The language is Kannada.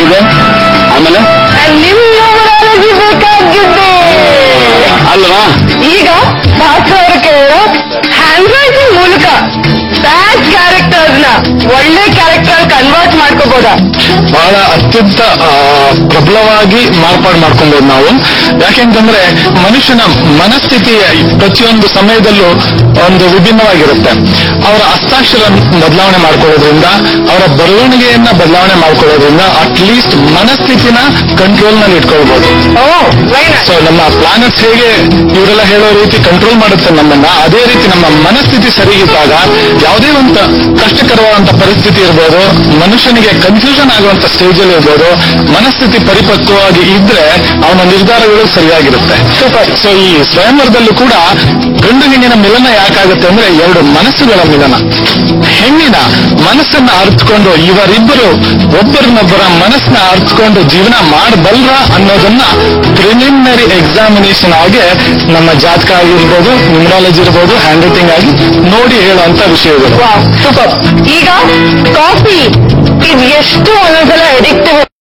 ಇದೆ. ಆಮೇಲೆ ನ್ಯೂಮರಾಲಜಿ ಬೇಕಾಗಿದ್ದೆ ಅಲ್ವಾ? ಈಗ ಭಾಸ್ಕರ ಕೇಳೋ ಹ್ಯಾಂಡ್ ರೈಟಿಂಗ್ ಮೂಲಕ ಬ್ಯಾಡ್ ಕ್ಯಾರೆಕ್ಟರ್ಸ್ ನ ಒಳ್ಳೆ ಕ್ಯಾರೆಕ್ಟರ್ ಕನ್ವರ್ಟ್ ಮಾಡ್ಕೋಬಹುದಾ? ಬಹಳ ಅತ್ಯಂತ ಪ್ರಬಲವಾಗಿ ಮಾರ್ಪಾಡು ಮಾಡ್ಕೊಬಹುದು ನಾವು. ಯಾಕೆಂತಂದ್ರೆ ಮನುಷ್ಯನ ಮನಸ್ಥಿತಿ ಪ್ರತಿಯೊಂದು ಸಮಯದಲ್ಲೂ ಒಂದು ವಿಭಿನ್ನವಾಗಿರುತ್ತೆ. ಅವರ ಹಸ್ತಾಕ್ಷರ ಬದಲಾವಣೆ ಮಾಡ್ಕೊಳ್ಳೋದ್ರಿಂದ, ಅವರ ಬರವಣಿಗೆಯನ್ನ ಬದಲಾವಣೆ ಮಾಡ್ಕೊಳ್ಳೋದ್ರಿಂದ ಅಟ್ಲೀಸ್ಟ್ ಮನಸ್ಥಿತಿನ ಕಂಟ್ರೋಲ್ ನಲ್ಲಿ ಇಟ್ಕೊಳ್ಬಹುದು. ಸೊ ನಮ್ಮ ಪ್ಲಾನೆಟ್ಸ್ ಹೇಗೆ ಇವರೆಲ್ಲ ಹೇಳೋ ರೀತಿ ಕಂಟ್ರೋಲ್ ಮಾಡುತ್ತೆ ನಮ್ಮನ್ನ, ಅದೇ ರೀತಿ ನಮ್ಮ ಮನಸ್ಥಿತಿ ಸರಿ ಇದ್ದಾಗ ಯಾವುದೇ ಒಂದು ಕಷ್ಟಕರವಾದಂತ ಪರಿಸ್ಥಿತಿ ಇರ್ಬೋದು, ಮನುಷ್ಯನಿಗೆ ಕನ್ಫ್ಯೂಷನ್ ಆಗುವಂತ ಸ್ಟೇಜ್ ಅಲ್ಲಿ ಇರ್ಬೋದು, ಮನಸ್ಥಿತಿ ಪರಿಪಕ್ವವಾಗಿ ಇದ್ರೆ ಅವನ ನಿರ್ಧಾರಗಳು ಸರಿಯಾಗಿರುತ್ತೆ. ಸೊ ಈ ಸ್ವಯಂವರದಲ್ಲೂ ಕೂಡ ಗಂಡು ಹೆಣ್ಣಿನ ಮಿಲನ ಯಾಕಾಗುತ್ತೆ ಅಂದ್ರೆ ಎರಡು ಮನಸ್ಸುಗಳ ಮಿಲನ. ಹೆಣ್ಣಿನ ಮನಸ್ಸನ್ನ ಅರ್ಥಕೊಂಡು ಇವರಿಬ್ಬರು ಒಬ್ಬರನ್ನೊಬ್ಬರ ಮನಸ್ಸನ್ನ ಅರ್ಥಕೊಂಡು ಜೀವನ ಮಾಡಬಲ್ರ ಅನ್ನೋದನ್ನ ಪ್ರಿಲಿಮಿನರಿ ಎಕ್ಸಾಮಿನೇಷನ್ ಆಗಿ ನಮ್ಮ ಜಾತಕ ಆಗಿರ್ಬೋದು, ನ್ಯೂಮರಾಲಜಿ ಇರ್ಬೋದು, ಹ್ಯಾಂಡ್ ರೈಟಿಂಗ್ ಆಗಿ ನೋಡಿ ಹೇಳುವಂತ ವಿಷಯಗಳು. ಸೂಪರ್. ಈಗ ಕಾಫಿ ಇದು ಎಷ್ಟು ಒಂದೊಂದ್ಸಲ ಎಡಿಕ್ಟ್